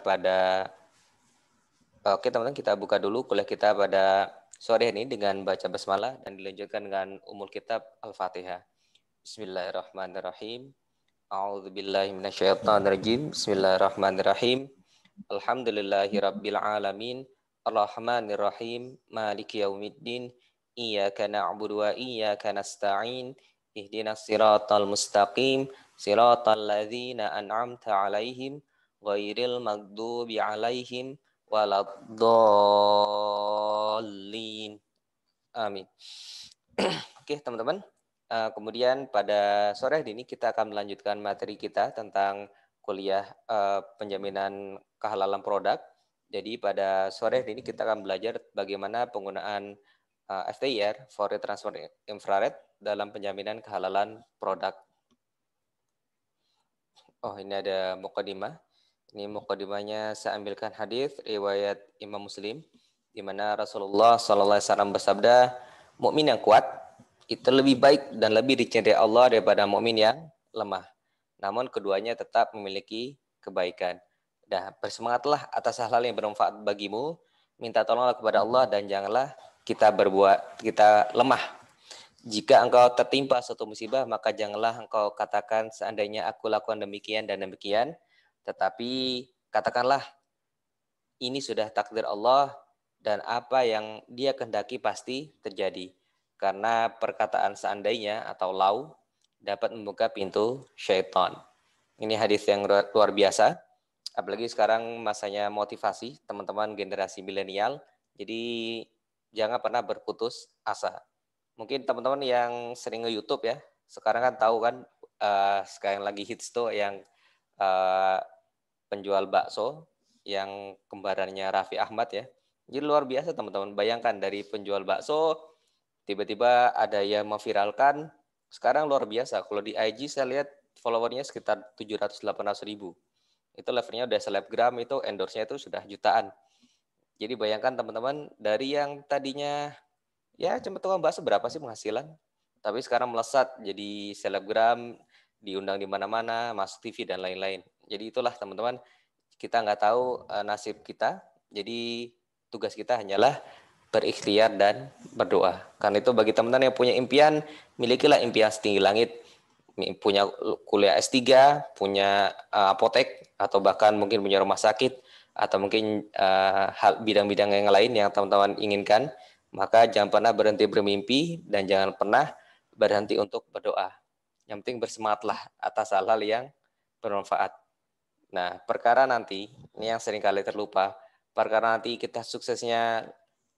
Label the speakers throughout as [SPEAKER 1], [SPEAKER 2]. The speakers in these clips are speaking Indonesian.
[SPEAKER 1] pada Oke teman-teman, kita buka dulu kuliah kita pada sore ini dengan baca basmalah dan dilanjutkan dengan umul kitab Al-Fatihah. Bismillahirrahmanirrahim. A'udzubillahi minasyaitonirrajim. Bismillahirrahmanirrahim. Alhamdulillahirabbil alamin. Arrahmanirrahim. Maliki yaumiddin. Iyyaka na'budu wa iyyaka nasta'in. Ihdinas siratal mustaqim. Siratal ladzina an'amta 'alaihim ghairil maghdubi 'alaihim waladdallin. Amin. Oke, teman-teman. Kemudian pada sore hari ini kita akan melanjutkan materi kita tentang kuliah penjaminan kehalalan produk. Jadi pada sore hari ini kita akan belajar bagaimana penggunaan FTIR, Fourier Transform Infrared, dalam penjaminan kehalalan produk. Oh, ini ada mukadimah. Ini mukadimahnya saya ambilkan hadis riwayat Imam Muslim di mana Rasulullah SAW bersabda, mukmin yang kuat itu lebih baik dan lebih dicintai Allah daripada mukmin yang lemah. Namun keduanya tetap memiliki kebaikan. Dah, bersemangatlah atas hal-hal yang bermanfaat bagimu, minta tolonglah kepada Allah dan janganlah kita lemah. Jika engkau tertimpa suatu musibah, maka janganlah engkau katakan seandainya aku lakukan demikian dan demikian. Tetapi katakanlah ini sudah takdir Allah dan apa yang dia kehendaki pasti terjadi. Karena perkataan seandainya atau lau dapat membuka pintu syaitan. Ini hadis yang luar biasa. Apalagi sekarang masanya motivasi teman-teman generasi milenial. Jadi jangan pernah berputus asa. Mungkin teman-teman yang sering nge-YouTube ya. Sekarang kan tahu kan sekarang lagi hits tuh yang penjual bakso yang kembarannya Raffi Ahmad ya. Jadi luar biasa teman-teman. Bayangkan dari penjual bakso tiba-tiba ada yang memviralkan. Sekarang luar biasa. Kalau di IG saya lihat followernya sekitar 700-800 ribu. Itu levelnya udah selebgram, itu endorse-nya itu sudah jutaan. Jadi bayangkan teman-teman, dari yang tadinya ya cuma tukang bakso berapa sih penghasilan? Tapi sekarang melesat jadi selebgram, diundang di mana-mana, masuk TV dan lain-lain. Jadi itulah teman-teman, kita nggak tahu nasib kita. Jadi tugas kita hanyalah berikhtiar dan berdoa. Karena itu bagi teman-teman yang punya impian, milikilah impian setinggi langit. Punya kuliah S3, punya apotek, atau bahkan mungkin punya rumah sakit, atau mungkin hal bidang-bidang yang lain yang teman-teman inginkan. Maka jangan pernah berhenti bermimpi dan jangan pernah berhenti untuk berdoa. Yang penting bersemangatlah atas hal-hal yang bermanfaat. Nah, perkara nanti, ini yang sering kali terlupa, perkara nanti kita suksesnya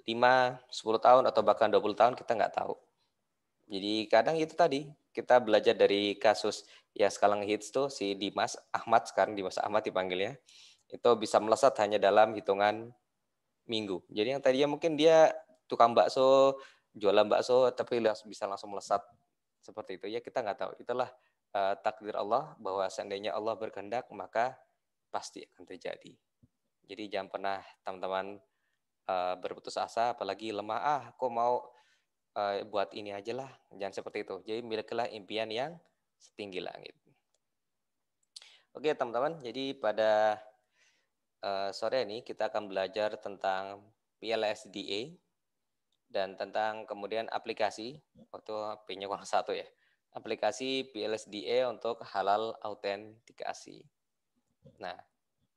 [SPEAKER 1] 5, 10 tahun atau bahkan 20 tahun kita nggak tahu. Jadi kadang itu tadi, kita belajar dari kasus ya sekarang hits tuh si Dimas Ahmad, sekarang Dimas Ahmad dipanggilnya, itu bisa melesat hanya dalam hitungan minggu. Jadi yang tadinya mungkin dia tukang bakso, jualan bakso, tapi bisa langsung melesat seperti itu. Ya kita nggak tahu. Itulah takdir Allah, bahwa seandainya Allah berkehendak, maka pasti akan terjadi. Jadi jangan pernah teman-teman berputus asa, apalagi lemah, kok mau buat ini aja lah. Jangan seperti itu. Jadi milikilah impian yang setinggi langit. Oke teman-teman, jadi pada sore ini kita akan belajar tentang PLSDA dan tentang kemudian aplikasi, waktu P-nya kurang satu ya, aplikasi PLSDA untuk halal autentikasi. Nah,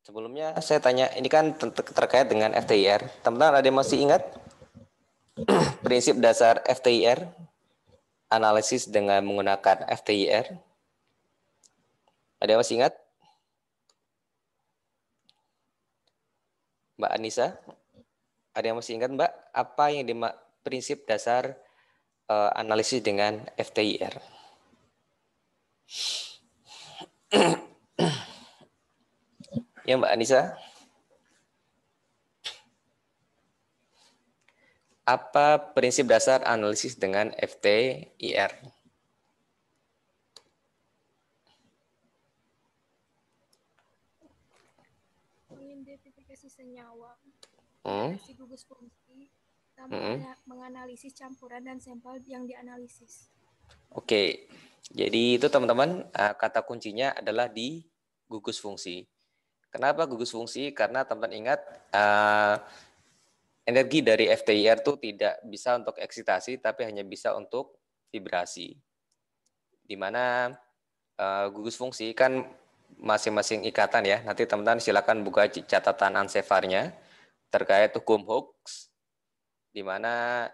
[SPEAKER 1] sebelumnya saya tanya, ini kan terkait dengan FTIR. Teman-teman ada yang masih ingat prinsip dasar FTIR? Analisis dengan menggunakan FTIR? Ada yang masih ingat? Mbak Anissa? Ada yang masih ingat Mbak? Apa yang prinsip dasar analisis dengan FTIR? Ya Mbak Anissa? Apa prinsip dasar analisis dengan FTIR?
[SPEAKER 2] Mengidentifikasi senyawa, deteksi gugus fungsi, sama menganalisis campuran dan sampel yang dianalisis.
[SPEAKER 1] Oke, jadi itu teman-teman kata kuncinya adalah di gugus fungsi. Kenapa gugus fungsi? Karena teman-teman ingat energi dari FTIR itu tidak bisa untuk eksitasi, tapi hanya bisa untuk vibrasi. Di mana gugus fungsi kan masing-masing ikatan ya. Nanti teman-teman silakan buka catatan Ansefarnya terkait hukum Hooke, di mana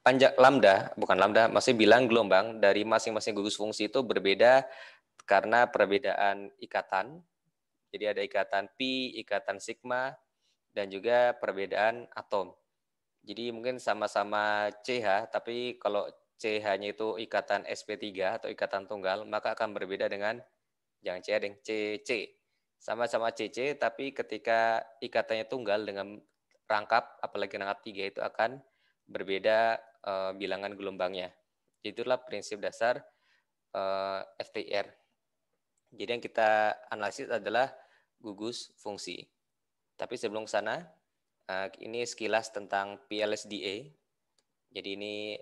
[SPEAKER 1] panjang lambda, masih bilang gelombang dari masing-masing gugus fungsi itu berbeda karena perbedaan ikatan. Jadi ada ikatan pi, ikatan sigma, dan juga perbedaan atom. Jadi mungkin sama-sama CH, tapi kalau CH-nya itu ikatan sp3 atau ikatan tunggal, maka akan berbeda dengan jangan CH dengan CC. Sama-sama CC, tapi ketika ikatannya tunggal dengan rangkap, apalagi rangkap 3 itu akan berbeda bilangan gelombangnya. Itulah prinsip dasar FTIR. Jadi yang kita analisis adalah gugus fungsi. Tapi sebelum sana, ini sekilas tentang PLSDA. Jadi ini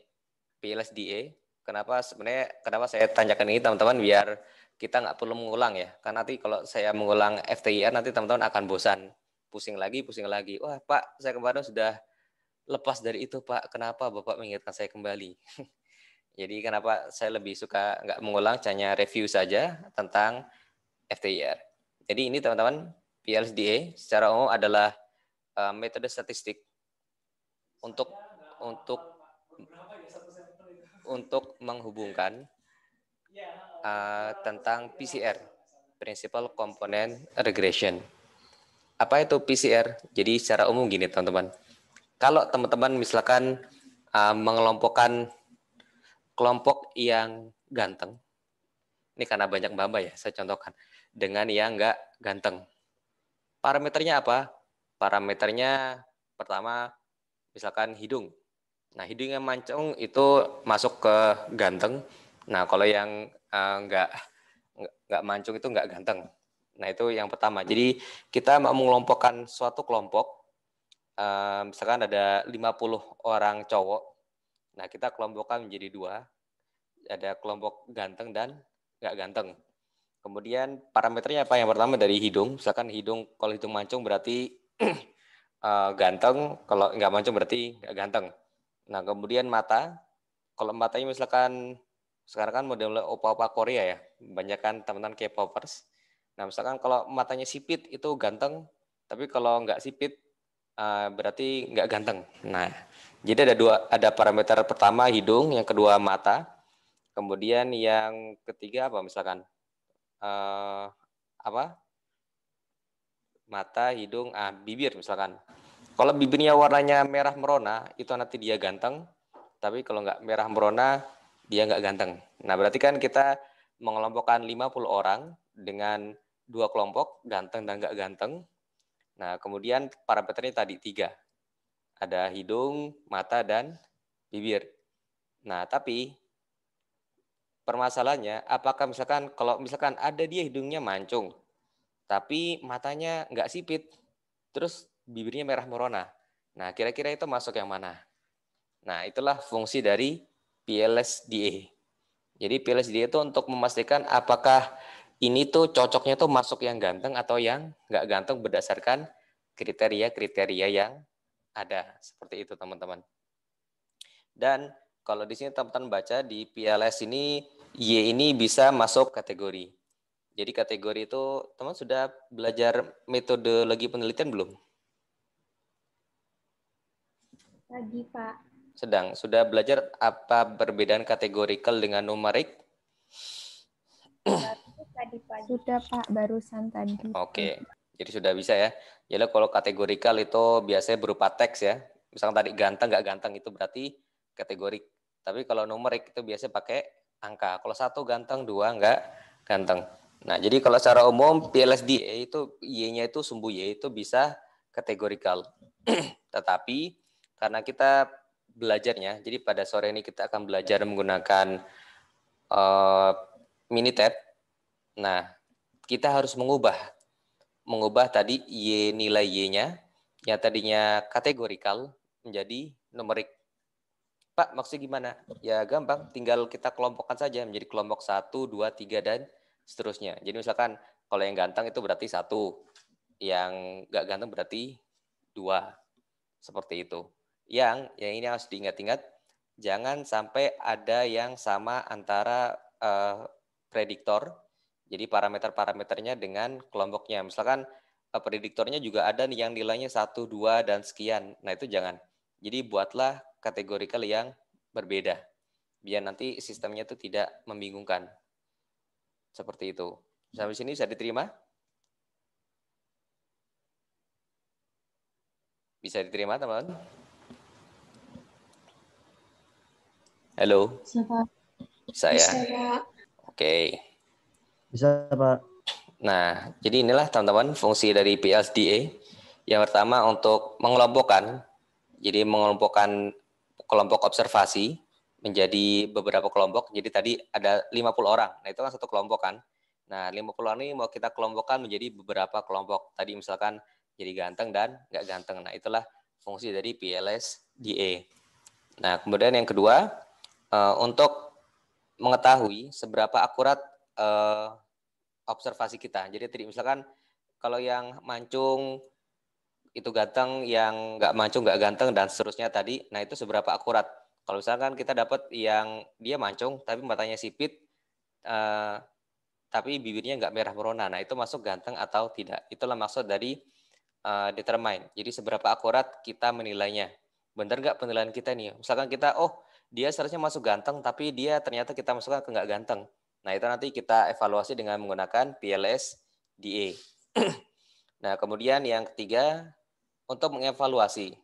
[SPEAKER 1] PLSDA. Kenapa saya tanyakan ini teman-teman biar kita nggak perlu mengulang ya. Karena nanti kalau saya mengulang FTIR nanti teman-teman akan bosan. Pusing lagi. Wah Pak, saya kemarin sudah lepas dari itu Pak. Kenapa Bapak mengingatkan saya kembali? Jadi kenapa saya lebih suka nggak mengulang, hanya review saja tentang FTIR. Jadi ini teman-teman, PLSDA secara umum adalah metode statistik untuk menghubungkan tentang PCR, Principal Component Regression. Apa itu PCR? Jadi secara umum gini teman-teman. Kalau teman-teman misalkan mengelompokkan kelompok yang ganteng, ini karena banyak mbak ya, saya contohkan, dengan yang nggak ganteng. Parameternya apa? Parameternya pertama misalkan hidung. Nah, hidungnya mancung itu masuk ke ganteng. Nah, kalau yang nggak mancung itu nggak ganteng. Nah, itu yang pertama. Jadi kita mau mengelompokkan suatu kelompok, misalkan ada 50 orang cowok. Nah, kita kelompokkan menjadi 2. Ada kelompok ganteng dan nggak ganteng. Kemudian parameternya apa? Yang pertama dari hidung. Misalkan hidung, kalau hidung mancung berarti ganteng, kalau nggak mancung berarti nggak ganteng. Nah, kemudian mata. Kalau matanya misalkan sekarang kan model opa-opa Korea ya, banyak kan teman-teman K-popers. Nah, misalkan kalau matanya sipit itu ganteng, tapi kalau nggak sipit berarti nggak ganteng. Nah, jadi ada parameter pertama hidung, yang kedua mata, kemudian yang ketiga apa misalkan mata, hidung, bibir misalkan. Kalau bibirnya warnanya merah merona, itu nanti dia ganteng. Tapi kalau nggak merah merona, dia nggak ganteng. Nah, berarti kan kita mengelompokkan 50 orang dengan 2 kelompok, ganteng dan nggak ganteng. Nah, kemudian parameternya tadi 3. Ada hidung, mata, dan bibir. Nah, tapi permasalahannya, apakah kalau misalkan ada dia hidungnya mancung, tapi matanya nggak sipit, terus bibirnya merah merona. Nah, kira-kira itu masuk yang mana? Nah, itulah fungsi dari PLSDA. Jadi PLSDA itu untuk memastikan apakah ini tuh cocoknya tuh masuk yang ganteng atau yang nggak ganteng berdasarkan kriteria-kriteria yang ada. Seperti itu teman-teman. Dan kalau di sini teman-teman baca di PLS ini, Y ini bisa masuk kategori. Jadi kategori itu, teman sudah belajar metodologi penelitian belum?
[SPEAKER 2] Tadi, Pak.
[SPEAKER 1] Sudah belajar apa perbedaan kategorikal dengan numerik?
[SPEAKER 2] Tadi, Pak. Sudah, Pak, barusan tadi.
[SPEAKER 1] Oke, jadi sudah bisa ya. Jadi kalau kategorikal itu biasanya berupa teks ya. Misalnya tadi ganteng nggak ganteng itu berarti kategorik. Tapi kalau numerik itu biasanya pakai angka. Kalau 1 ganteng, 2 nggak ganteng. Nah, jadi kalau secara umum PLSDA itu Y-nya itu sumbu Y itu bisa kategorikal. Tetapi karena kita belajarnya, jadi pada sore ini kita akan belajar menggunakan Minitab. Nah, kita harus mengubah tadi nilai Y-nya yang tadinya kategorikal menjadi numerik. Pak, maksudnya gimana? Ya gampang, tinggal kita kelompokkan saja menjadi kelompok 1, 2, 3, dan seterusnya. Jadi misalkan Kalau yang ganteng itu berarti 1. Yang nggak ganteng berarti 2. Seperti itu. Yang ini harus diingat-ingat, jangan sampai ada yang sama antara prediktor, jadi parameter-parameternya dengan kelompoknya. Misalkan prediktornya juga ada nih yang nilainya 1, 2, dan sekian. Nah itu jangan. Jadi buatlah kategorikal yang berbeda. Biar nanti sistemnya itu tidak membingungkan. Seperti itu. Sampai sini bisa diterima? Bisa diterima teman-teman? Halo?
[SPEAKER 3] Siapa?
[SPEAKER 1] Saya.
[SPEAKER 3] Bisa, Pak.
[SPEAKER 1] Oke.
[SPEAKER 4] Bisa, Pak.
[SPEAKER 1] Nah, jadi inilah teman-teman fungsi dari PLSDA. Yang pertama untuk mengelompokkan. Jadi mengelompokkan kelompok observasi menjadi beberapa kelompok. Jadi tadi ada 50 orang. Nah, itu kan satu kelompok kan. Nah, 50 orang ini mau kita kelompokkan menjadi beberapa kelompok. Tadi misalkan jadi ganteng dan nggak ganteng. Nah, itulah fungsi dari PLSDA. Nah, kemudian yang kedua, untuk mengetahui seberapa akurat observasi kita. Jadi tadi misalkan kalau yang mancung itu ganteng, yang nggak mancung nggak ganteng, dan seterusnya tadi. Nah, itu seberapa akurat. Kalau misalkan kita dapat yang dia mancung tapi matanya sipit, tapi bibirnya nggak merah merona, nah itu masuk ganteng atau tidak. Itulah maksud dari determine. Jadi seberapa akurat kita menilainya. Benar nggak penilaian kita nih? Misalkan kita, dia seharusnya masuk ganteng, tapi dia ternyata kita masukkan ke nggak ganteng. Nah, itu nanti kita evaluasi dengan menggunakan PLSDA. Nah, kemudian yang ketiga, untuk mengevaluasi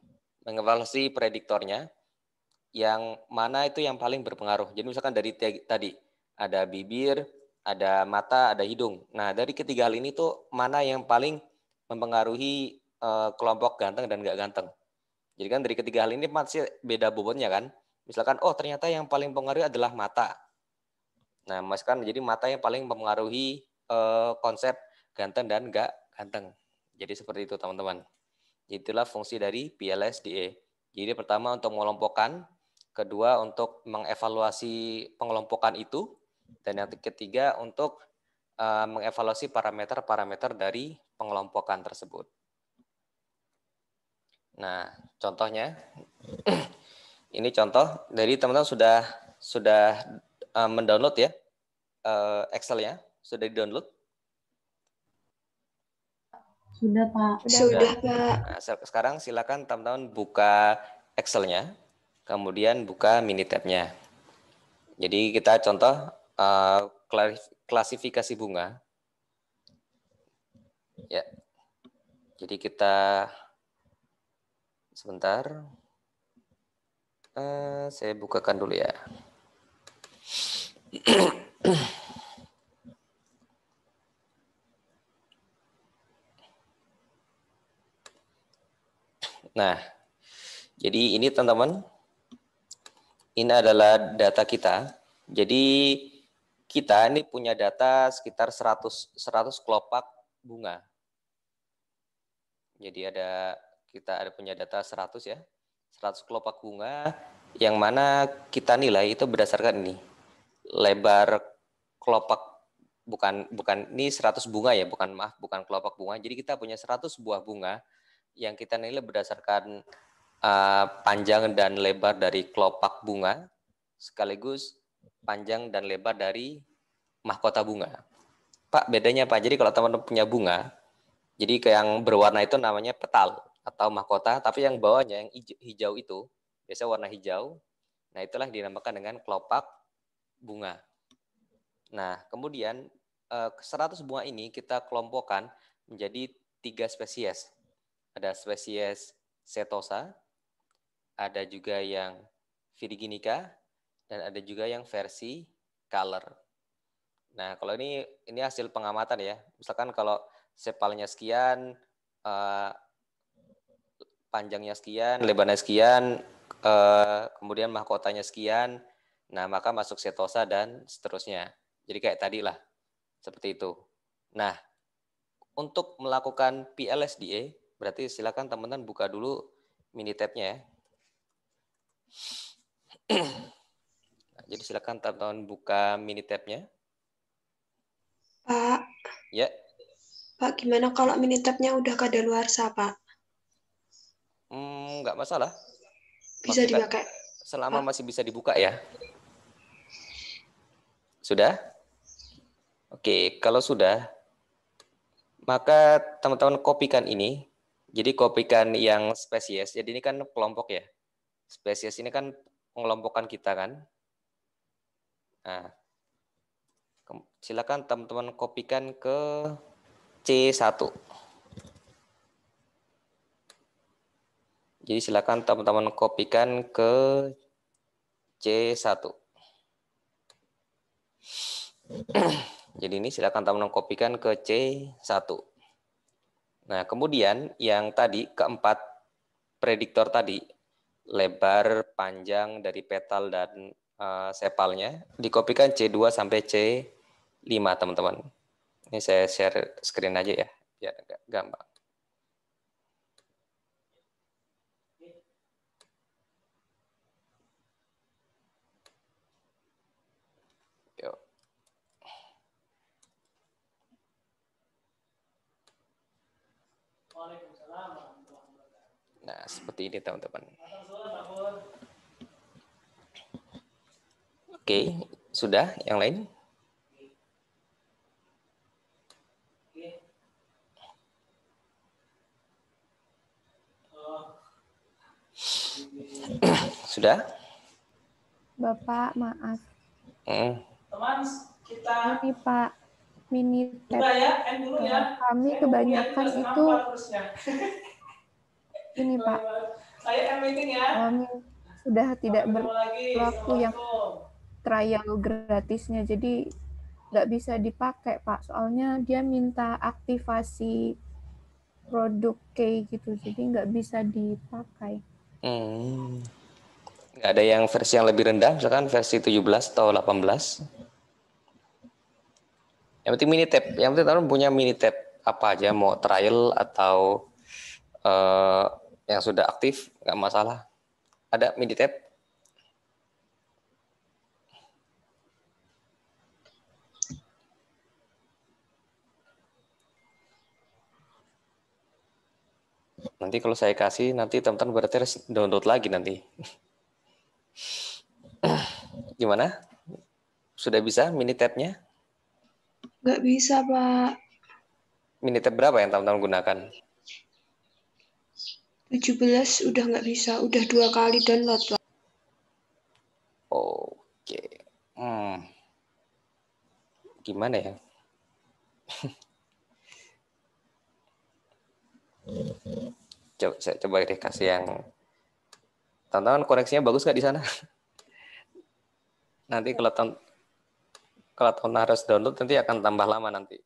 [SPEAKER 1] prediktornya, yang mana itu yang paling berpengaruh. Jadi misalkan dari tadi, ada bibir, ada mata, ada hidung. Nah, dari ketiga hal ini tuh mana yang paling mempengaruhi kelompok ganteng dan nggak ganteng. Jadi kan dari ketiga hal ini masih beda bobotnya kan. Misalkan, ternyata yang paling mempengaruhi adalah mata. Nah, misalkan jadi mata yang paling mempengaruhi konsep ganteng dan nggak ganteng. Jadi seperti itu teman-teman. Itulah fungsi dari PLSDA. Jadi pertama untuk mengelompokkan, kedua untuk mengevaluasi pengelompokan itu, dan yang ketiga untuk mengevaluasi parameter-parameter dari pengelompokan tersebut. Nah, contohnya ini contoh dari teman-teman sudah mendownload ya Excel-nya, sudah di-download?
[SPEAKER 3] Sudah, Pak.
[SPEAKER 2] Sudah,
[SPEAKER 3] Pak.
[SPEAKER 1] Nah, sekarang silakan teman-teman buka Excel-nya, kemudian buka Minitab-nya. Jadi kita contoh klasifikasi bunga. Ya. Jadi kita sebentar. Saya bukakan dulu ya. Nah, jadi ini teman-teman, ini adalah data kita. Jadi kita ini punya data sekitar 100 kelopak bunga. Jadi kita ada punya data 100 ya. 100 kelopak bunga yang mana kita nilai itu berdasarkan ini. Lebar kelopak bukan ini 100 bunga ya, bukan kelopak bunga. Jadi kita punya 100 buah bunga yang kita nilai berdasarkan panjang dan lebar dari kelopak bunga sekaligus panjang dan lebar dari mahkota bunga. Pak, bedanya Pak. Jadi kalau teman-teman punya bunga, jadi kayak yang berwarna itu namanya petal atau mahkota, tapi yang bawahnya yang hijau itu biasa warna hijau. Nah, itulah dinamakan dengan kelopak bunga. Nah, kemudian 100 bunga ini kita kelompokkan menjadi 3 spesies. Ada spesies setosa, ada juga yang virginica, dan ada juga yang versi color. Nah, kalau ini hasil pengamatan ya. Misalkan kalau sepalnya sekian, panjangnya sekian, lebarnya sekian, kemudian mahkotanya sekian, nah maka masuk setosa dan seterusnya. Jadi kayak tadi lah, seperti itu. Nah, untuk melakukan PLSDA, berarti silakan teman-teman buka dulu Minitab-nya ya. Nah, jadi silakan teman-teman buka Minitab-nya.
[SPEAKER 3] Pak.
[SPEAKER 1] Ya.
[SPEAKER 5] Pak, gimana kalau Minitab-nya udah kadaluarsa, Pak?
[SPEAKER 1] Nggak masalah.
[SPEAKER 5] Bisa
[SPEAKER 1] Maksudnya
[SPEAKER 5] dipakai?
[SPEAKER 1] selama
[SPEAKER 5] Pak?
[SPEAKER 1] masih bisa dibuka ya. Sudah? Oke, kalau sudah, maka teman-teman kopikan ini. Jadi kopikan yang spesies. Jadi ini kan kelompok ya. Spesies ini kan pengelompokan kita kan. Nah, silakan teman-teman kopikan ke C1. Jadi silakan teman-teman kopikan ke C1. Jadi ini silakan teman-teman kopikan ke C1. Nah, kemudian yang tadi keempat prediktor tadi, lebar, panjang dari petal dan sepalnya, dikopikan C2 sampai C5, teman-teman. Ini saya share screen aja ya, biar agak gampang. Yuk. Nah, seperti ini teman-teman. Oke, sudah? Yang lain? Sudah?
[SPEAKER 2] Bapak, maaf.
[SPEAKER 6] Teman kita
[SPEAKER 2] Ini Pak, Minitab.
[SPEAKER 6] buka ya, dulu ya.
[SPEAKER 2] Kami
[SPEAKER 6] Saya
[SPEAKER 2] kebanyakan
[SPEAKER 6] ngomongnya
[SPEAKER 2] itu
[SPEAKER 6] nampak terusnya.
[SPEAKER 2] ini Pak,
[SPEAKER 6] Saya meeting ya.
[SPEAKER 2] kami sudah tidak
[SPEAKER 6] Sampai ketemu lagi.
[SPEAKER 2] berlaku yang
[SPEAKER 6] Assalamualaikum.
[SPEAKER 2] trial gratisnya, jadi nggak bisa dipakai Pak. Soalnya dia minta aktivasi produk kayak gitu, jadi nggak bisa dipakai.
[SPEAKER 1] Nggak ada yang versi yang lebih rendah, misalkan versi 17 atau 18. Yang penting Minitab. Yang penting teman punya Minitab apa aja, mau trial atau yang sudah aktif, nggak masalah. Ada Minitab? Nanti kalau saya kasih, nanti teman-teman berarti harus download lagi nanti. Gimana? Sudah bisa Minitab-nya?
[SPEAKER 5] Nggak bisa, Pak.
[SPEAKER 1] Minitab berapa yang teman-teman gunakan?
[SPEAKER 5] 17 udah nggak bisa. Udah 2 kali download, Pak.
[SPEAKER 1] Oke. Gimana ya? Saya coba deh kasih yang teman-teman koneksinya bagus nggak di sana? Nanti kalau teman harus download nanti akan tambah lama nanti.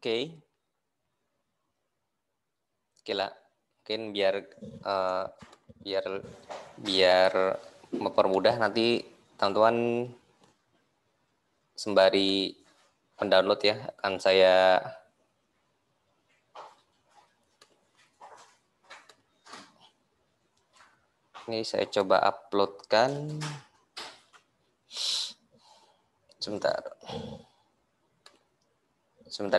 [SPEAKER 1] Oke. Gila. Mungkin biar mempermudah nanti teman-teman sembari mendownload ya, akan saya coba uploadkan sebentar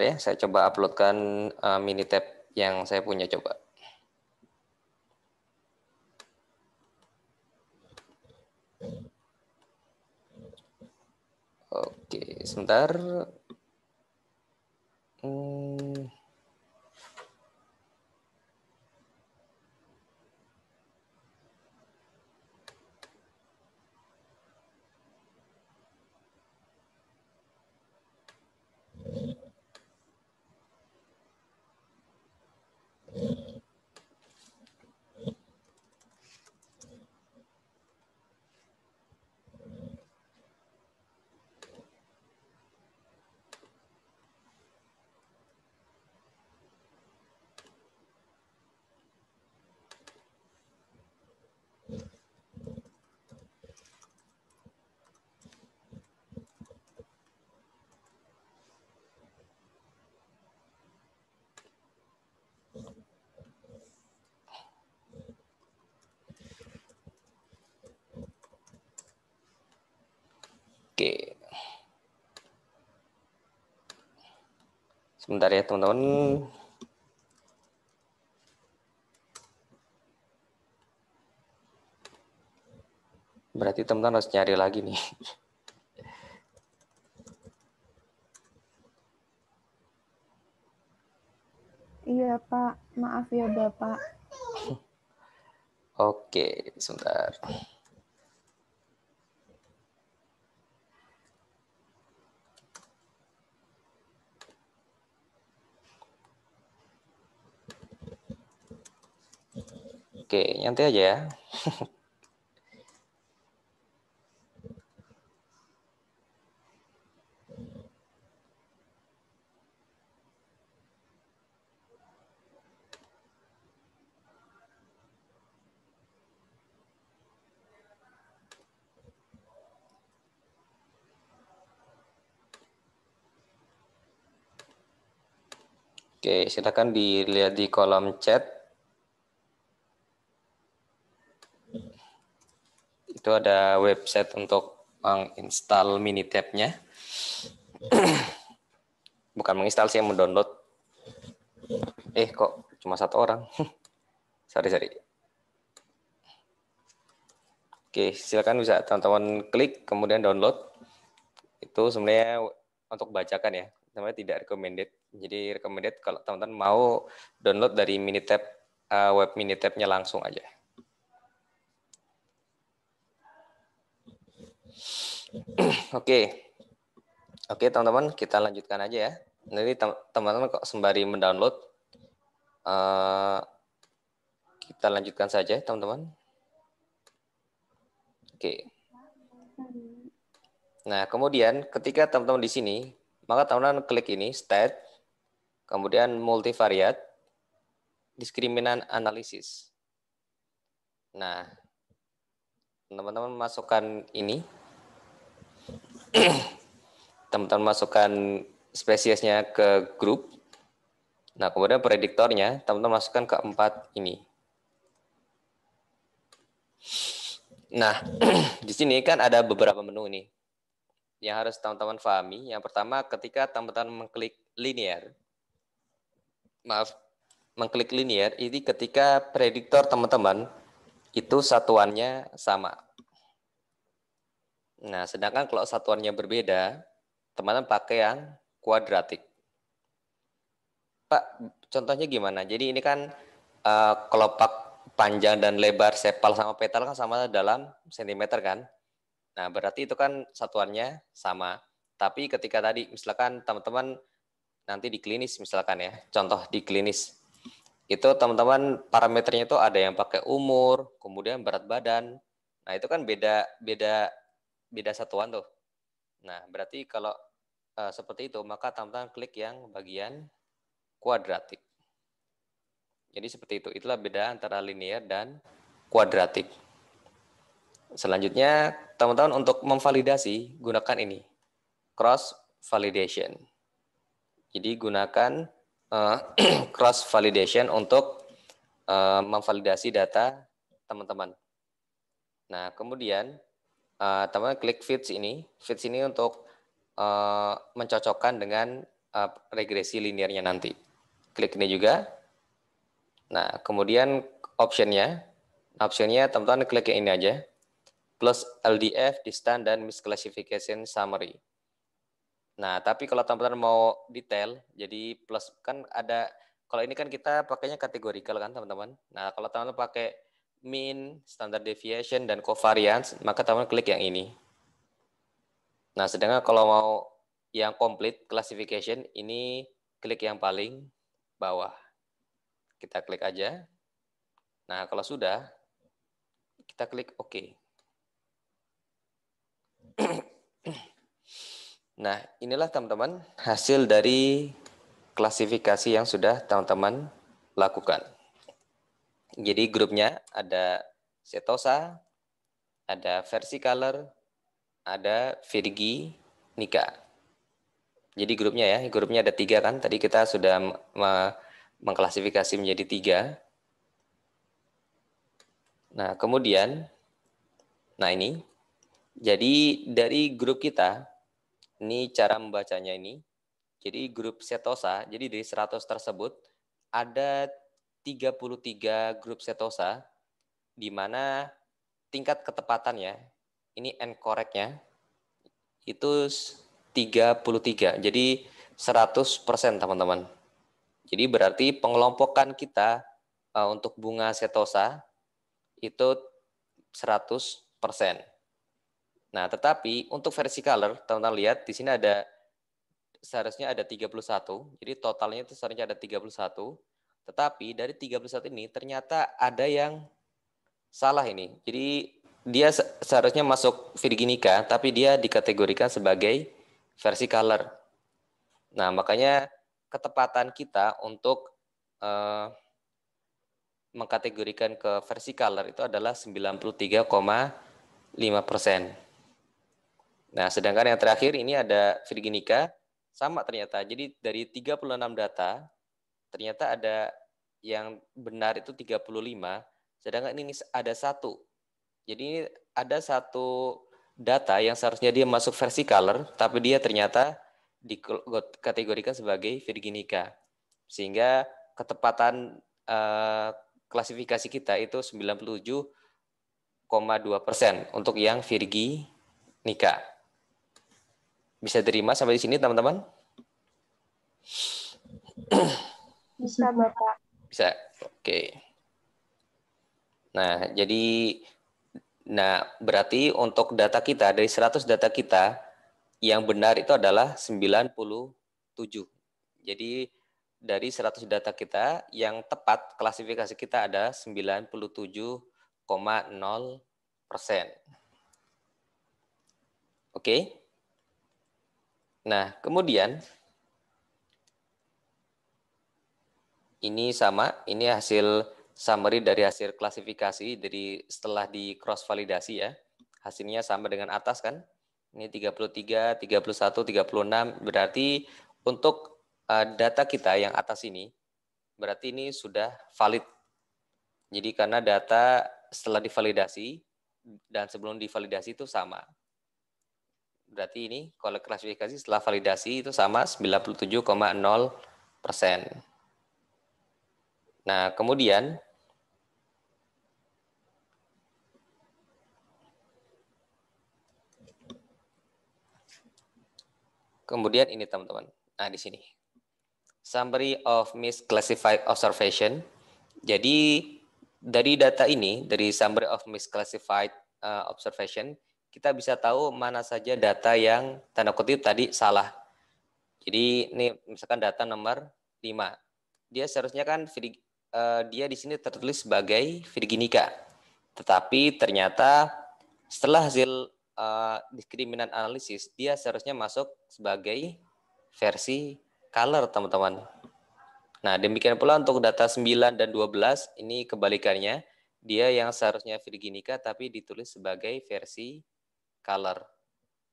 [SPEAKER 1] ya, saya coba uploadkan Minitab yang saya punya coba. Oke, sebentar. Sebentar ya teman-teman. Berarti teman-teman harus nyari lagi nih.
[SPEAKER 2] Iya Pak, maaf ya Bapak.
[SPEAKER 1] Oke, sebentar. Oke, nyantai aja ya. Oke, silakan dilihat di kolom chat. Itu ada website untuk menginstal Minitab-nya. Bukan menginstal sih, mendownload. Kok cuma satu orang? Sorry. Oke, silakan bisa teman-teman klik kemudian download. Itu sebenarnya untuk bacakan ya, namanya tidak recommended. Jadi recommended kalau teman-teman mau download dari Minitab, web Minitab-nya langsung aja. Oke teman-teman, kita lanjutkan aja ya. Nanti teman-teman kok sembari mendownload, kita lanjutkan saja teman-teman. Oke. Nah kemudian ketika teman-teman di sini, maka teman-teman klik ini stat, kemudian multivariate, diskriminan analisis. Nah teman-teman masukkan ini, teman-teman masukkan spesiesnya ke grup. Nah kemudian prediktornya teman-teman masukkan ke 4 ini. Nah di sini kan ada beberapa menu ini yang harus teman-teman pahami. Yang pertama, ketika teman-teman mengklik linear, ini ketika prediktor teman-teman itu satuannya sama. Nah, sedangkan kalau satuannya berbeda, teman-teman pakai yang kuadratik. Pak, contohnya gimana? Jadi ini kan kelopak panjang dan lebar sepal sama petal kan sama dalam sentimeter kan? Nah, berarti itu kan satuannya sama. Tapi ketika tadi, misalkan teman-teman nanti di klinis misalkan ya, contoh di klinis, itu teman-teman parameternya itu ada yang pakai umur, kemudian berat badan. Nah, itu kan beda satuan tuh. Nah, berarti kalau seperti itu, maka teman-teman klik yang bagian kuadratik. Jadi seperti itu. Itulah beda antara linear dan kuadratik. Selanjutnya, teman-teman untuk memvalidasi, gunakan ini. Cross validation. Jadi gunakan cross validation untuk memvalidasi data teman-teman. Nah, kemudian teman-teman klik fits ini. Fits ini untuk mencocokkan dengan regresi linearnya nanti. Klik ini juga. Nah, kemudian optionnya teman-teman klik yang ini aja. Plus LDF, distance, dan misclassification summary. Nah, tapi kalau teman-teman mau detail, jadi plus kan ada, kalau ini kan kita pakainya kategorikal kan teman-teman. Nah, kalau teman-teman pakai mean, standard deviation, dan covariance, maka teman-teman klik yang ini. Nah, sedangkan kalau mau yang complete classification, ini klik yang paling bawah. Kita klik aja. Nah, kalau sudah, kita klik OK. Nah, inilah teman-teman hasil dari klasifikasi yang sudah teman-teman lakukan. Jadi grupnya ada Setosa, ada Versicolor, ada Virgi, Nika. Jadi grupnya ada 3 kan. Tadi kita sudah mengklasifikasi menjadi 3. Nah, kemudian, ini. Jadi dari grup kita, ini cara membacanya ini. Jadi grup setosa, jadi dari 100 tersebut ada 33 grup setosa di mana tingkat ketepatannya, ini N correct-nya, itu 33. Jadi 100% teman-teman. Jadi berarti pengelompokan kita untuk bunga setosa itu 100%. Nah, tetapi untuk versi color, teman-teman lihat di sini seharusnya ada 31. Jadi totalnya itu seharusnya ada 31. Tetapi dari 31 ini ternyata ada yang salah ini. Jadi dia seharusnya masuk Virginica, tapi dia dikategorikan sebagai versi color. Nah, makanya ketepatan kita untuk mengkategorikan ke versi color itu adalah 93,5%. Nah, sedangkan yang terakhir ini ada Virginica, sama ternyata. Jadi dari 36 data, ternyata ada yang benar itu 35, sedangkan ini ada satu. Jadi ini ada satu data yang seharusnya dia masuk versi color, tapi dia ternyata dikategorikan sebagai Virginica. Sehingga ketepatan klasifikasi kita itu 97,2% untuk yang Virginica. Bisa terima sampai di sini teman-teman?
[SPEAKER 2] Bisa, Bapak.
[SPEAKER 1] Bisa. Oke. Nah, berarti untuk data kita, dari 100 data kita, yang benar itu adalah 97. Jadi dari 100 data kita, yang tepat klasifikasi kita ada 97,0%. Oke? Nah, kemudian ini sama, ini hasil summary dari hasil klasifikasi dari setelah di cross validasi ya. Hasilnya sama dengan atas kan? Ini 33, 31, 36. Berarti untuk data kita yang atas ini, berarti ini sudah valid. Jadi karena data setelah divalidasi dan sebelum divalidasi itu sama. Berarti ini kalau klasifikasi setelah validasi itu sama 97,0%. Nah, kemudian ini teman-teman. Nah, di sini. Summary of misclassified observation. Jadi dari data ini, dari summary of misclassified observation, kita bisa tahu mana saja data yang tanda kutip tadi salah. Jadi ini misalkan data nomor 5. Dia seharusnya kan dia di sini tertulis sebagai Virginica. Tetapi ternyata setelah hasil diskriminan analisis, dia seharusnya masuk sebagai versi color, teman-teman. Nah, demikian pula untuk data 9 dan 12, ini kebalikannya. Dia yang seharusnya Virginica, tapi ditulis sebagai versi color.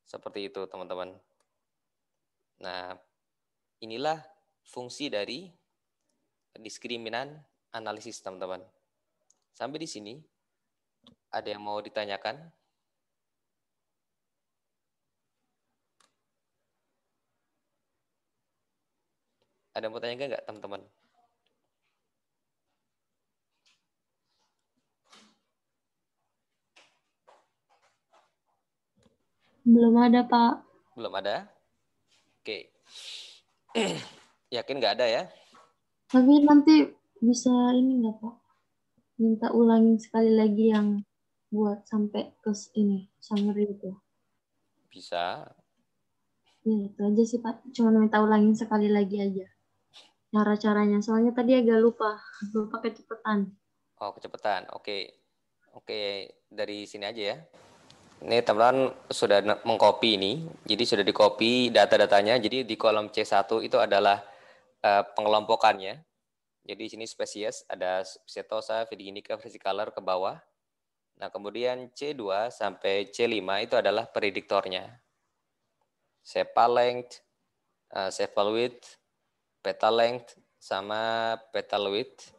[SPEAKER 1] Seperti itu, teman-teman. Nah, inilah fungsi dari diskriminan analisis, teman-teman. Sampai di sini, ada yang mau ditanyakan? Ada yang mau tanya nggak, teman-teman?
[SPEAKER 3] Belum ada, Pak.
[SPEAKER 1] Belum ada? Oke. Yakin nggak ada ya?
[SPEAKER 3] Tapi nanti bisa ini nggak, Pak? Minta ulangin sekali lagi yang buat sampai ke ini, summary itu.
[SPEAKER 1] Bisa.
[SPEAKER 3] Ya, itu aja sih, Pak. Cuma minta ulangin sekali lagi aja. Cara-caranya. Soalnya tadi agak lupa kecepatan.
[SPEAKER 1] Oh, kecepatan. Oke. Oke, dari sini aja ya. Ini teman-teman sudah mengcopy ini. Jadi sudah di-copy data-datanya. Jadi di kolom C1 itu adalah pengelompokannya. Jadi di sini spesies ada Setosa, Virginica, versicolor ke bawah. Nah, kemudian C2 sampai C5 itu adalah prediktornya. Sepal length, sepal width, petal length, sama petal width.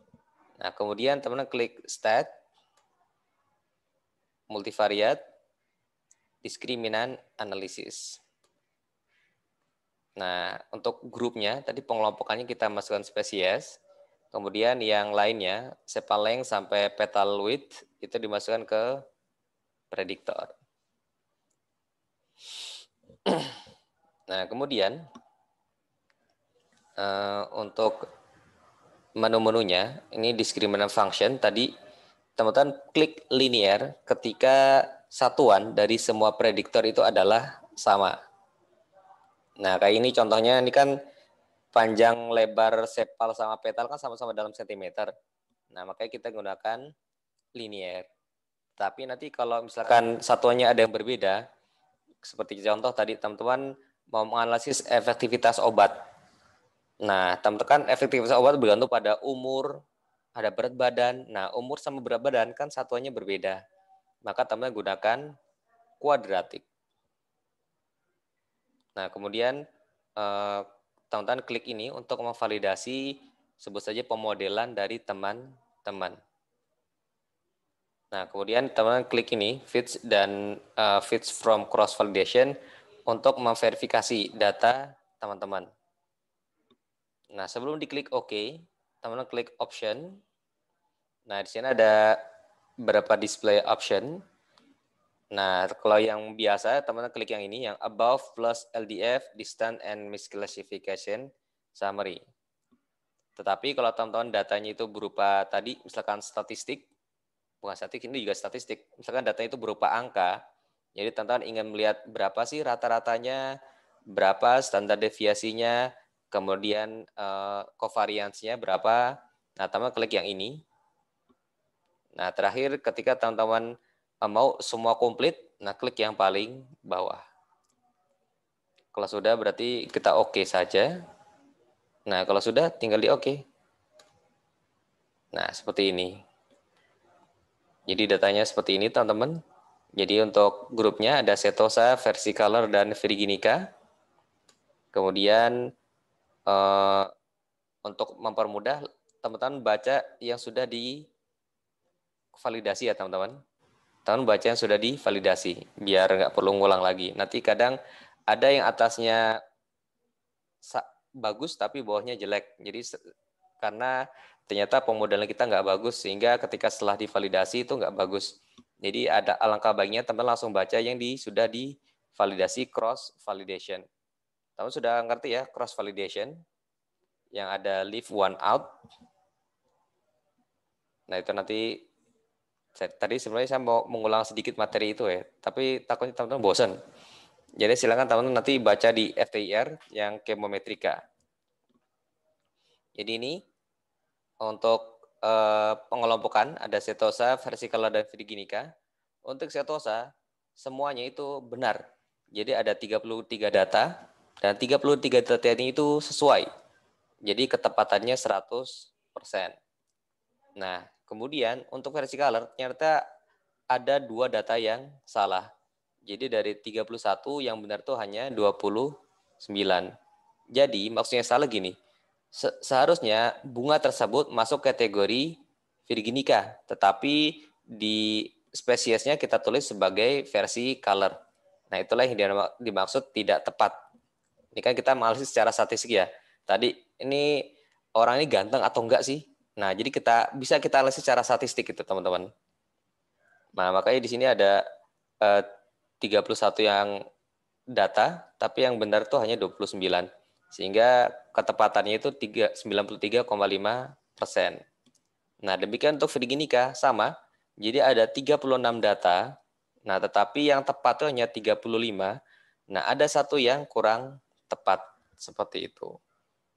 [SPEAKER 1] Nah, kemudian teman-teman klik stat, multivariate, diskriminan analisis. Nah, untuk grupnya, tadi pengelompokannya kita masukkan spesies. Kemudian yang lainnya, sepal length sampai petal width, itu dimasukkan ke prediktor. Nah, kemudian untuk menu-menunya, ini discriminant function, tadi teman-teman klik linear ketika satuan dari semua prediktor itu adalah sama. Nah, kayak ini contohnya, ini kan panjang lebar sepal sama petal kan sama-sama dalam sentimeter. Nah, makanya kita gunakan linear. Tapi nanti kalau misalkan satuannya ada yang berbeda, seperti contoh tadi teman-teman mau menganalisis efektivitas obat. Nah, teman-teman kan efektivitas obat bergantung pada umur, ada berat badan. Nah, umur sama berat badan kan satuannya berbeda. Maka teman-teman gunakan kuadratik. Nah, kemudian teman-teman klik ini untuk memvalidasi sebut saja pemodelan dari teman-teman. Nah, kemudian teman-teman klik ini fits dan fits from cross validation untuk memverifikasi data teman-teman. Nah, sebelum diklik OK, teman-teman klik option. Nah, di sini ada beberapa display option. Nah, kalau yang biasa, teman-teman klik yang ini, yang above plus LDF, distance and misclassification summary. Tetapi kalau teman-teman datanya itu berupa tadi, misalkan statistik, bukan statistik, ini juga statistik. Misalkan datanya itu berupa angka, jadi teman-teman ingin melihat berapa sih rata-ratanya, berapa standar deviasinya, kemudian kovariansinya berapa. Nah, teman-teman klik yang ini. Nah, terakhir ketika teman-teman mau semua komplit, nah klik yang paling bawah. Kalau sudah berarti kita oke saja. Nah, kalau sudah tinggal di oke. Nah, seperti ini. Jadi datanya seperti ini, teman-teman. Jadi untuk grupnya ada Setosa, Versicolor, dan Virginica. Kemudian untuk mempermudah, teman-teman baca yang sudah divalidasi ya, teman-teman. Teman baca yang sudah divalidasi biar nggak perlu ngulang lagi. Nanti kadang ada yang atasnya bagus tapi bawahnya jelek. Jadi karena ternyata pemodelan kita nggak bagus sehingga ketika setelah divalidasi itu nggak bagus. Jadi ada alangkah baiknya teman langsung baca yang sudah divalidasi cross validation. Teman sudah ngerti ya cross validation yang ada leave one out. Nah itu nanti tadi sebenarnya saya mau mengulang sedikit materi itu ya, tapi takutnya teman-teman bosan. Jadi silakan teman-teman nanti baca di FTIR yang kemometrika. Jadi ini untuk pengelompokan ada Setosa, Versicolor, dan Virginica. Untuk Setosa semuanya itu benar. Jadi ada 33 data dan 33 data ini itu sesuai. Jadi ketepatannya 100%. Nah, kemudian untuk Versicolor ternyata ada 2 data yang salah. Jadi dari 31 yang benar tuh hanya 29. Jadi maksudnya salah gini. Seharusnya bunga tersebut masuk kategori Virginica, tetapi di spesiesnya kita tulis sebagai versi color. Nah, itulah yang dimaksud tidak tepat. Ini kan kita analisis secara statistik ya. Tadi ini orang ini ganteng atau enggak sih? Nah, jadi bisa kita analisis secara statistik itu, teman-teman. Nah, makanya di sini ada 31 yang data, tapi yang benar tuh hanya 29. Sehingga ketepatannya itu 93,5%. Nah, demikian untuk Virginica sama. Jadi ada 36 data. Nah, tetapi yang tepat itu hanya 35. Nah, ada satu yang kurang tepat seperti itu.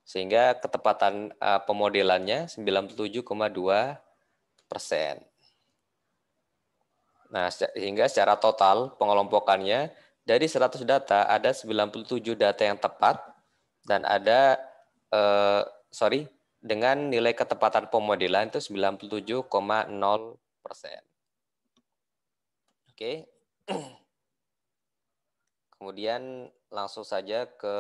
[SPEAKER 1] Sehingga ketepatan pemodelannya 97,2%. Nah, sehingga secara total pengelompokannya dari 100 data ada 97 data yang tepat dan ada dengan nilai ketepatan pemodelan itu 97,0%. Oke. Kemudian langsung saja ke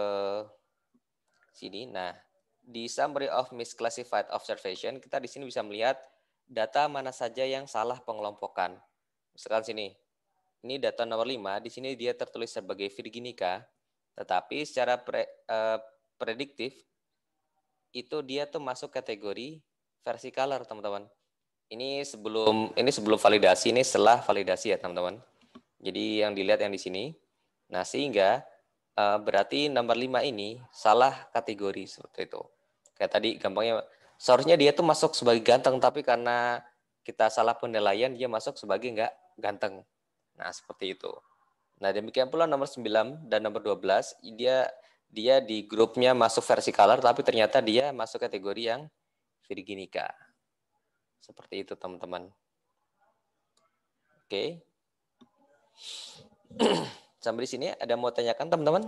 [SPEAKER 1] sini. Nah, di summary of misclassified observation kita di sini bisa melihat data mana saja yang salah pengelompokan. Misalkan sini, ini data nomor 5, di sini dia tertulis sebagai Virginica. Tetapi secara prediktif itu dia tuh masuk kategori versicolor, teman-teman. Ini sebelum validasi, ini setelah validasi ya, teman-teman. Jadi yang dilihat yang di sini. Nah, sehingga berarti nomor 5 ini salah kategori seperti itu. Kayak tadi gampangnya, seharusnya dia tuh masuk sebagai ganteng, tapi karena kita salah penilaian, dia masuk sebagai enggak ganteng. Nah, seperti itu. Nah, demikian pula nomor 9 dan nomor 12, dia di grupnya masuk versicolor, tapi ternyata dia masuk kategori yang virginica. Seperti itu, teman-teman. Oke. Sampai di sini ada mau tanyakan, teman-teman?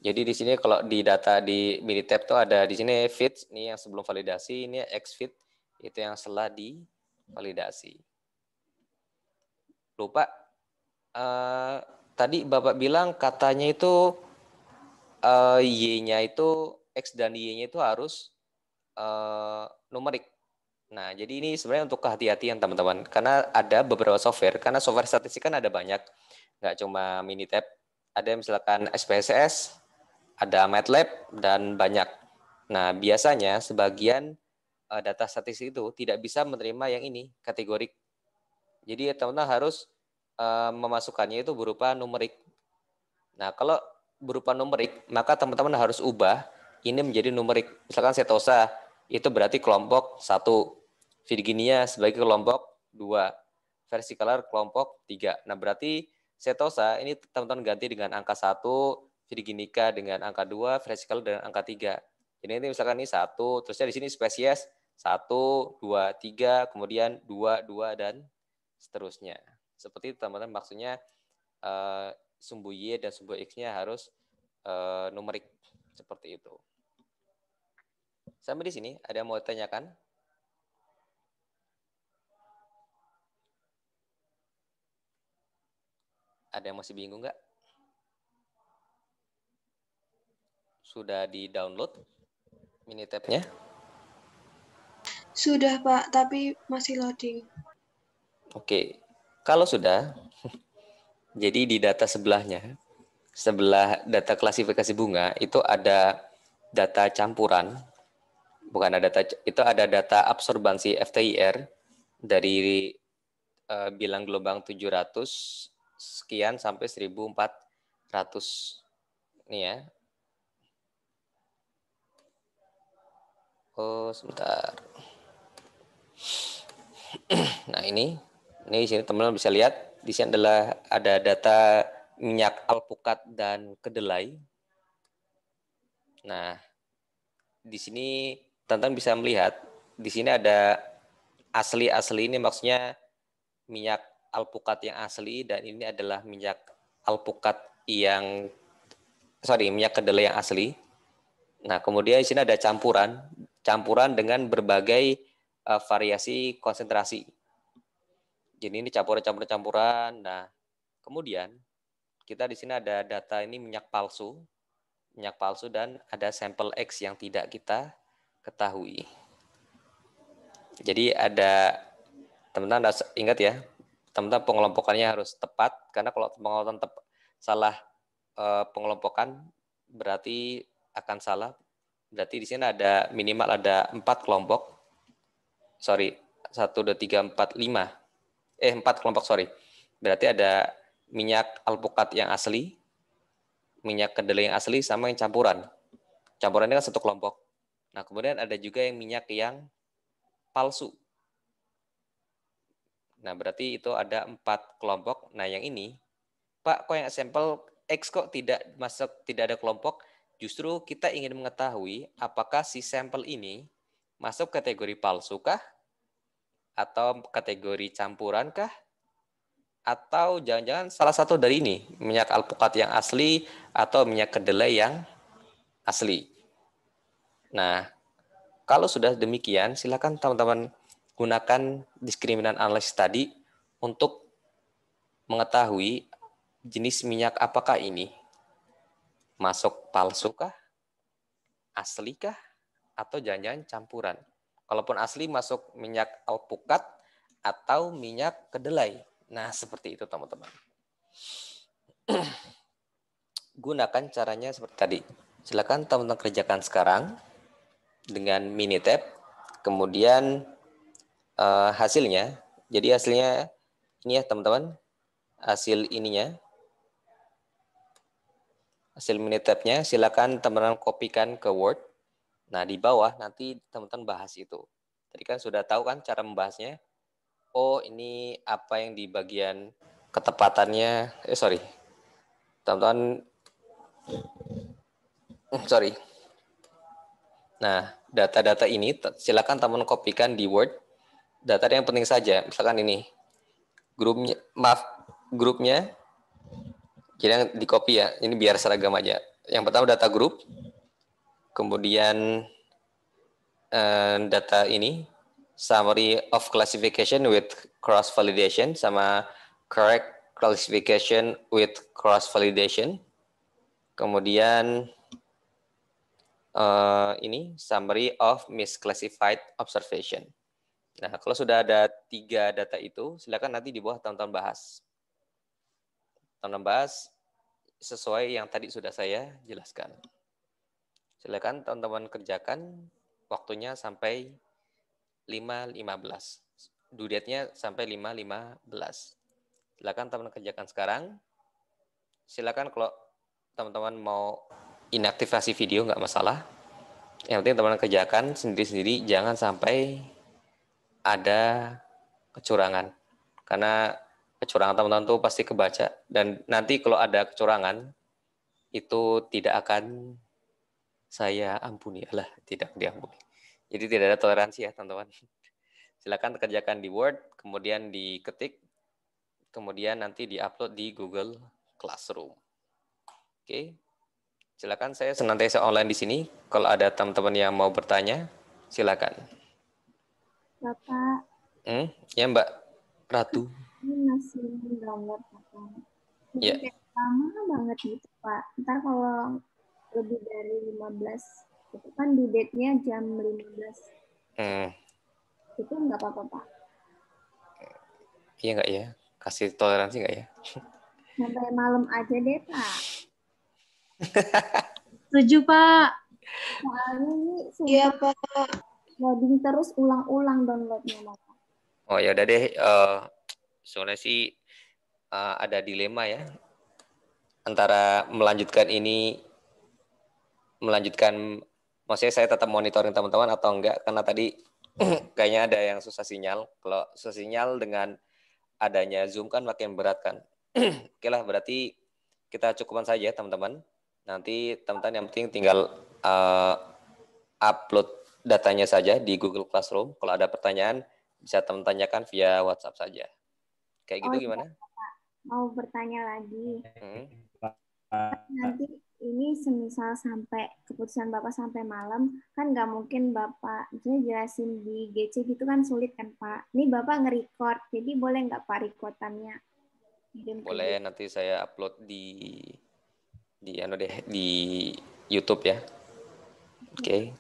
[SPEAKER 1] Jadi di sini kalau di data di Minitab tuh ada di sini fit, ini yang sebelum validasi, ini exfit, itu yang setelah divalidasi. Lupa, tadi Bapak bilang katanya itu Y-nya itu, X dan Y-nya itu harus numerik. Nah, jadi ini sebenarnya untuk kehati-hatian teman-teman, karena ada beberapa software, karena software statistik kan ada banyak, nggak cuma Minitab, ada misalkan SPSS, ada MATLAB, dan banyak. Nah, biasanya sebagian data statistik itu tidak bisa menerima yang ini, kategorik. Jadi teman-teman harus memasukkannya itu berupa numerik. Nah, kalau berupa numerik, maka teman-teman harus ubah ini menjadi numerik. Misalkan setosa, itu berarti kelompok 1. Virginia sebagai kelompok 2. Versicolor kelompok 3. Nah, berarti setosa ini teman-teman ganti dengan angka 1, Virginica dengan angka 2, versicolor dengan angka 3. Jadi ini misalkan ini 1, terusnya di sini spesies 1, 2, 3, kemudian 2, 2, dan seterusnya. Seperti itu teman-teman, maksudnya sumbu Y dan sumbu X-nya harus numerik. Seperti itu. Sampai di sini, ada yang mau tanyakan? Ada yang masih bingung nggak? Sudah di-download Minitab-nya?
[SPEAKER 5] Sudah, Pak, tapi masih loading.
[SPEAKER 1] Oke. Kalau sudah, jadi di data sebelahnya, sebelah data klasifikasi bunga, itu ada data campuran, bukan ada data, itu ada data absorbansi FTIR dari bilang gelombang 700 sekian sampai 1400. Ini ya. Oh, sebentar. Nah, ini di sini teman-teman bisa lihat, di sini adalah ada data minyak alpukat dan kedelai. Nah, di sini teman-teman bisa melihat, di sini ada asli ini maksudnya minyak alpukat yang asli, dan ini adalah minyak alpukat minyak kedelai yang asli. Nah, kemudian di sini ada campuran dengan berbagai variasi konsentrasi. Jadi ini campuran. Nah, kemudian kita di sini ada data ini minyak palsu dan ada sampel X yang tidak kita ketahui. Jadi ada, teman-teman harus ingat ya, teman-teman pengelompokannya harus tepat, karena kalau pengelompokan salah pengelompokan berarti akan salah. Berarti di sini ada minimal ada 4 kelompok. 1, 2, 3, 4, 5. 4 kelompok, Berarti ada minyak alpukat yang asli, minyak kedelai yang asli, sama yang campuran. Campurannya kan 1 kelompok. Nah, kemudian ada juga yang minyak yang palsu. Nah, berarti itu ada 4 kelompok. Nah, yang ini, Pak, kok yang sampel X kok tidak masuk, tidak ada kelompok? Justru kita ingin mengetahui apakah si sampel ini masuk kategori palsu kah? Atau kategori campuran kah? Atau jangan-jangan salah satu dari ini, minyak alpukat yang asli atau minyak kedelai yang asli. Nah, kalau sudah demikian, silakan teman-teman gunakan diskriminan analisis tadi untuk mengetahui jenis minyak apakah ini. Masuk palsu kah? Asli kah? Atau jangan-jangan campuran? Kalaupun asli, masuk minyak alpukat atau minyak kedelai. Nah, seperti itu teman-teman. Gunakan caranya seperti tadi. Silakan teman-teman kerjakan sekarang dengan Minitab. Kemudian hasilnya. Jadi hasilnya ini ya teman-teman. Hasil ininya. Hasil Minitabnya silakan teman-teman kopikan ke Word. Nah, di bawah nanti teman-teman bahas itu. Tadi kan sudah tahu kan cara membahasnya. Oh, ini apa yang di bagian ketepatannya. Teman-teman. Sorry. Nah, data-data ini silakan teman-teman kopikan di Word. Data yang penting saja. Misalkan ini. Grupnya. Jadi di copy ya. Ini biar seragam aja. Yang pertama data grup. Kemudian data ini summary of classification with cross validation sama correct classification with cross validation. Kemudian ini summary of misclassified observation. Nah, kalau sudah ada 3 data itu, silakan nanti di bawah teman-teman bahas. Teman-teman bahas sesuai yang tadi sudah saya jelaskan. Silakan teman-teman kerjakan, waktunya sampai 5.15. Due date-nya sampai 5.15. Silakan teman-teman kerjakan sekarang. Silakan kalau teman-teman mau inaktivasi video nggak masalah. Yang penting teman-teman kerjakan sendiri-sendiri, jangan sampai ada kecurangan. Karena kecurangan teman-teman tuh pasti kebaca. Dan nanti kalau ada kecurangan, itu tidak akan saya ampuni. Alah, tidak diampuni. Jadi tidak ada toleransi ya teman-teman. Silakan kerjakan di Word, kemudian diketik, kemudian nanti diupload di Google Classroom. Oke. Silakan, saya senantiasa online di sini. Kalau ada teman-teman yang mau bertanya, silakan.
[SPEAKER 3] Bapak,
[SPEAKER 1] Ya Mbak Ratu.
[SPEAKER 3] ini masih download Bapak. Jadi
[SPEAKER 1] Ya.
[SPEAKER 3] kayak lama banget gitu Pak. Ntar kalau lebih dari 15, itu kan due date-nya jam 15. Itu nggak apa-apa Pak?
[SPEAKER 1] Iya nggak ya? Kasih toleransi nggak ya?
[SPEAKER 3] Sampai malam aja deh Pak.
[SPEAKER 7] Setuju Pak.
[SPEAKER 3] Soalnya ini
[SPEAKER 5] Iya,
[SPEAKER 3] sumpah
[SPEAKER 5] Pak.
[SPEAKER 3] loading terus ulang-ulang downloadnya Bapak.
[SPEAKER 1] Oh ya udah deh. Soalnya sih ada dilema ya antara maksudnya saya tetap monitoring teman-teman atau enggak, karena tadi kayaknya ada yang susah sinyal. Kalau susah sinyal dengan adanya Zoom kan makin berat kan. Oke lah, berarti kita cukupkan saja teman-teman. Nanti teman-teman yang penting tinggal upload datanya saja di Google Classroom. Kalau ada pertanyaan bisa teman tanyakan via WhatsApp saja. Kayak gitu gimana?
[SPEAKER 3] Mau bertanya lagi. Nanti ini semisal sampai keputusan Bapak sampai malam, kan nggak mungkin Bapak misalnya jelasin di GC gitu kan sulit kan Pak. Ini Bapak nge-record, jadi boleh nggak Pak recordannya?
[SPEAKER 1] Boleh, nanti saya upload di YouTube ya. Oke.